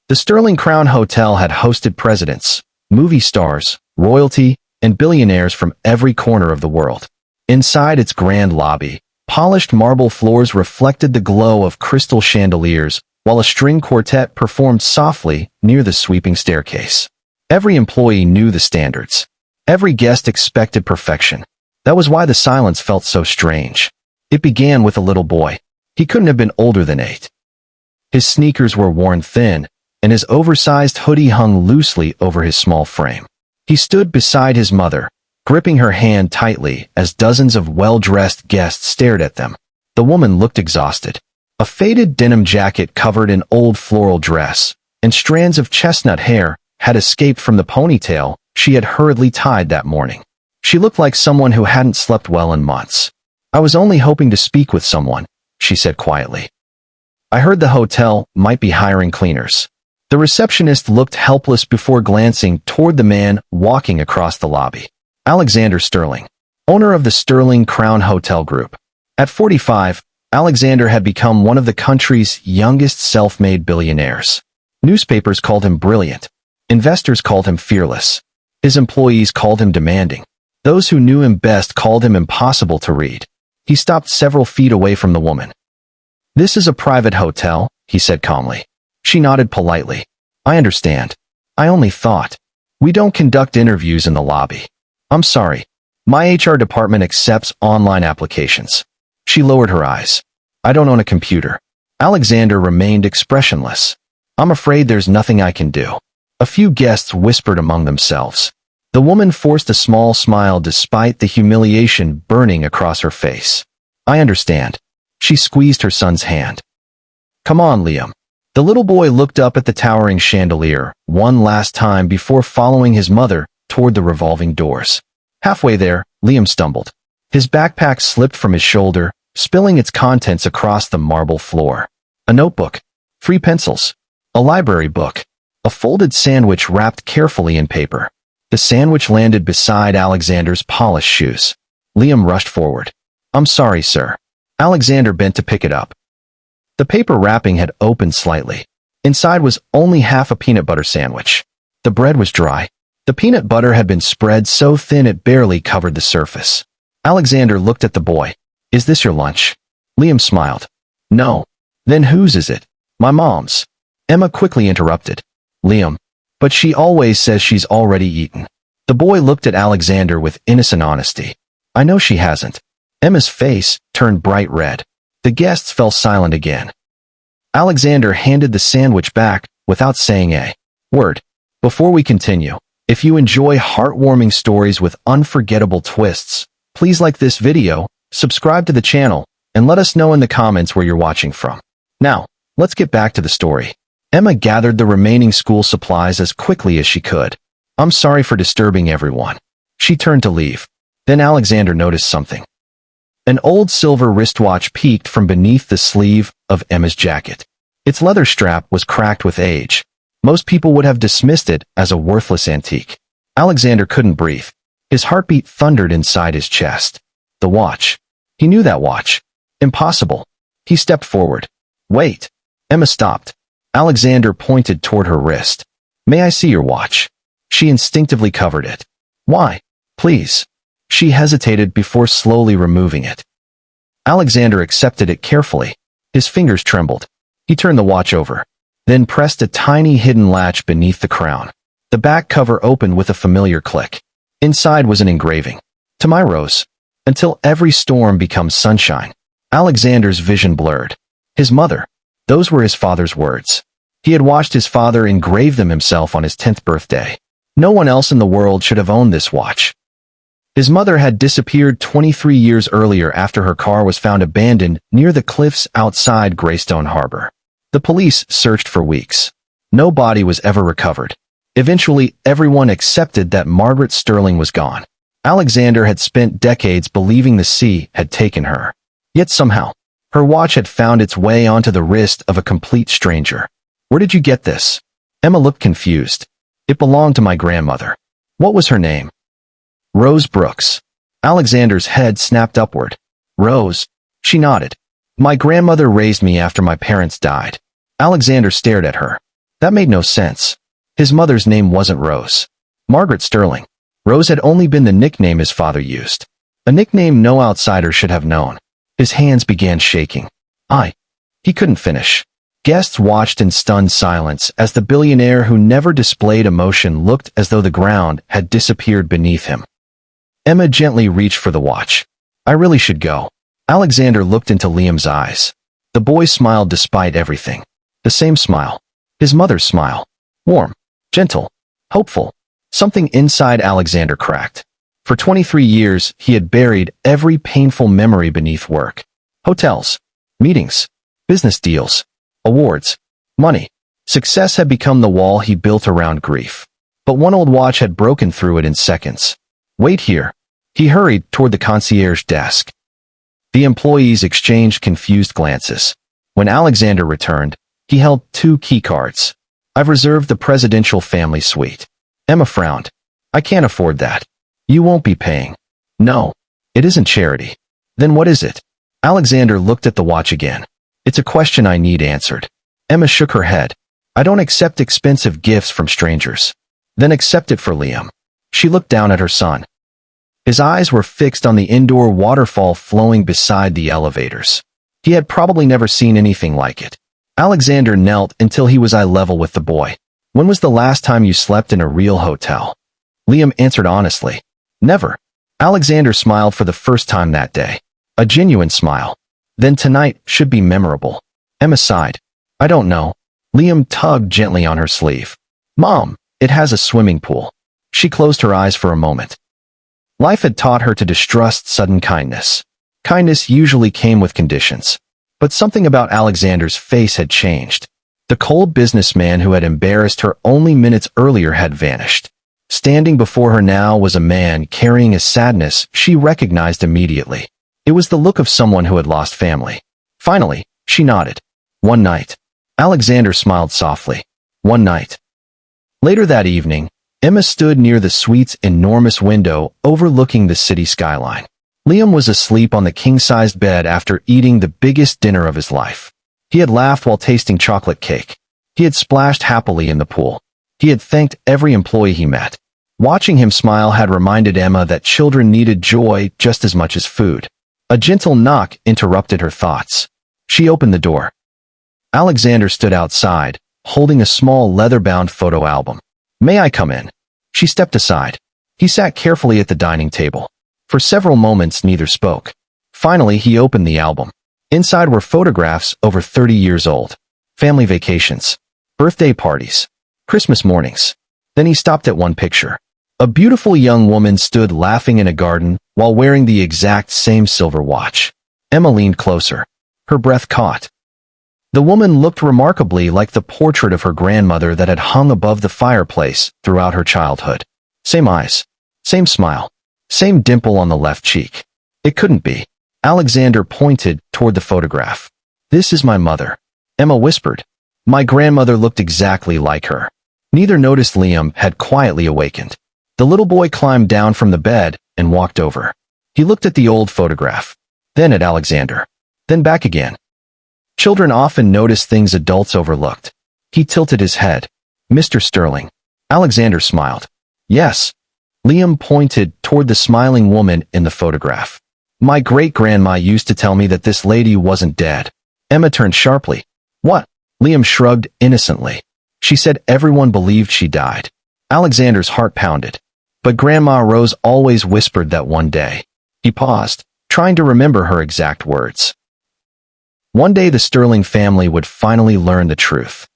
The Sterling Crown Hotel had hosted presidents, movie stars, royalty, and billionaires from every corner of the world. Inside its grand lobby, polished marble floors reflected the glow of crystal chandeliers, while a string quartet performed softly near the sweeping staircase. Every employee knew the standards. Every guest expected perfection. That was why the silence felt so strange. It began with a little boy. He couldn't have been older than 8. His sneakers were worn thin, and his oversized hoodie hung loosely over his small frame. He stood beside his mother, gripping her hand tightly as dozens of well-dressed guests stared at them. The woman looked exhausted. A faded denim jacket covered an old floral dress, and strands of chestnut hair had escaped from the ponytail she had hurriedly tied that morning. She looked like someone who hadn't slept well in months. "I was only hoping to speak with someone," she said quietly. "I heard the hotel might be hiring cleaners." The receptionist looked helpless before glancing toward the man walking across the lobby. Alexander Sterling, owner of the Sterling Crown Hotel Group. At 45, Alexander had become one of the country's youngest self-made billionaires. Newspapers called him brilliant. Investors called him fearless. His employees called him demanding. Those who knew him best called him impossible to read. He stopped several feet away from the woman. "This is a private hotel," he said calmly. She nodded politely. "I understand. I only thought. We don't conduct interviews in the lobby. I'm sorry. My HR department accepts online applications." She lowered her eyes. "I don't own a computer." Alexander remained expressionless. "I'm afraid there's nothing I can do." A few guests whispered among themselves. The woman forced a small smile despite the humiliation burning across her face. "I understand." She squeezed her son's hand. "Come on, Liam." The little boy looked up at the towering chandelier one last time before following his mother toward the revolving doors. Halfway there, Liam stumbled. His backpack slipped from his shoulder, spilling its contents across the marble floor. A notebook, 3 pencils, a library book, a folded sandwich wrapped carefully in paper. The sandwich landed beside Alexander's polished shoes. Liam rushed forward. "I'm sorry, sir." Alexander bent to pick it up. The paper wrapping had opened slightly. Inside was only half a peanut butter sandwich. The bread was dry. The peanut butter had been spread so thin it barely covered the surface. Alexander looked at the boy. "Is this your lunch?" Liam smiled. "No." "Then whose is it?" "My mom's." Emma quickly interrupted. "Liam. But she always says she's already eaten." The boy looked at Alexander with innocent honesty. "I know she hasn't." Emma's face turned bright red. The guests fell silent again. Alexander handed the sandwich back without saying a word. "Before we continue, if you enjoy heartwarming stories with unforgettable twists, please like this video, subscribe to the channel, and let us know in the comments where you're watching from. Now, let's get back to the story. Emma gathered the remaining school supplies as quickly as she could. "I'm sorry for disturbing everyone." She turned to leave. Then Alexander noticed something. An old silver wristwatch peeked from beneath the sleeve of Emma's jacket. Its leather strap was cracked with age. Most people would have dismissed it as a worthless antique. Alexander couldn't breathe. His heartbeat thundered inside his chest. The watch. He knew that watch. Impossible. He stepped forward. "Wait." Emma stopped. Alexander pointed toward her wrist. "May I see your watch?" She instinctively covered it. "Why? Please." She hesitated before slowly removing it. Alexander accepted it carefully. His fingers trembled. He turned the watch over, then pressed a tiny hidden latch beneath the crown. The back cover opened with a familiar click. Inside was an engraving. "To my Rose. Until every storm becomes sunshine." Alexander's vision blurred. His mother. Those were his father's words. He had watched his father engrave them himself on his 10th birthday. No one else in the world should have owned this watch. His mother had disappeared 23 years earlier after her car was found abandoned near the cliffs outside Greystone Harbor. The police searched for weeks. No body was ever recovered. Eventually, everyone accepted that Margaret Sterling was gone. Alexander had spent decades believing the sea had taken her. Yet somehow, her watch had found its way onto the wrist of a complete stranger. "Where did you get this?" Emma looked confused. "It belonged to my grandmother." "What was her name?" "Rose Brooks." Alexander's head snapped upward. "Rose." She nodded. "My grandmother raised me after my parents died." Alexander stared at her. That made no sense. His mother's name wasn't Rose. Margaret Sterling. Rose had only been the nickname his father used. A nickname no outsider should have known. His hands began shaking. He couldn't finish. Guests watched in stunned silence as the billionaire who never displayed emotion looked as though the ground had disappeared beneath him. Emma gently reached for the watch. I really should go. Alexander looked into Liam's eyes. The boy smiled despite everything. The same smile. His mother's smile. Warm, gentle, hopeful. Something inside Alexander cracked. For 23 years, he had buried every painful memory beneath work. Hotels, meetings, business deals, awards, money. Success had become the wall he built around grief. But one old watch had broken through it in seconds. Wait here. He hurried toward the concierge desk. The employees exchanged confused glances. When Alexander returned, he held 2 key cards. I've reserved the presidential family suite. Emma frowned. I can't afford that. You won't be paying. No, it isn't charity. Then what is it? Alexander looked at the watch again. It's a question I need answered. Emma shook her head. I don't accept expensive gifts from strangers. Then accept it for Liam. She looked down at her son. His eyes were fixed on the indoor waterfall flowing beside the elevators. He had probably never seen anything like it. Alexander knelt until he was eye level with the boy. When was the last time you slept in a real hotel? Liam answered honestly. Never. Alexander smiled for the first time that day. A genuine smile. Then tonight should be memorable. Emma sighed. I don't know. Liam tugged gently on her sleeve. Mom, it has a swimming pool. She closed her eyes for a moment. Life had taught her to distrust sudden kindness. Kindness usually came with conditions. But something about Alexander's face had changed. The cold businessman who had embarrassed her only minutes earlier had vanished. Standing before her now was a man carrying a sadness she recognized immediately. It was the look of someone who had lost family. Finally, she nodded. One night. Alexander smiled softly. One night. Later that evening, Emma stood near the suite's enormous window overlooking the city skyline. Liam was asleep on the king-sized bed after eating the biggest dinner of his life. He had laughed while tasting chocolate cake. He had splashed happily in the pool. He had thanked every employee he met. Watching him smile had reminded Emma that children needed joy just as much as food. A gentle knock interrupted her thoughts. She opened the door. Alexander stood outside, holding a small leather-bound photo album. May I come in? She stepped aside. He sat carefully at the dining table. For several moments, neither spoke. Finally, he opened the album. Inside were photographs over 30 years old. Family vacations. Birthday parties. Christmas mornings. Then he stopped at one picture. A beautiful young woman stood laughing in a garden while wearing the exact same silver watch. Emma leaned closer. Her breath caught. The woman looked remarkably like the portrait of her grandmother that had hung above the fireplace throughout her childhood. Same eyes. Same smile. Same dimple on the left cheek. It couldn't be. Alexander pointed toward the photograph. This is my mother. Emma whispered. My grandmother looked exactly like her. Neither noticed Liam had quietly awakened. The little boy climbed down from the bed and walked over. He looked at the old photograph, then at Alexander, then back again. Children often notice things adults overlooked. He tilted his head. Mr. Sterling. Alexander smiled. Yes. Liam pointed toward the smiling woman in the photograph. My great-grandma used to tell me that this lady wasn't dead. Emma turned sharply. What? Liam shrugged innocently. She said everyone believed she died. Alexander's heart pounded. But Grandma Rose always whispered that one day. He paused, trying to remember her exact words. One day the Sterling family would finally learn the truth.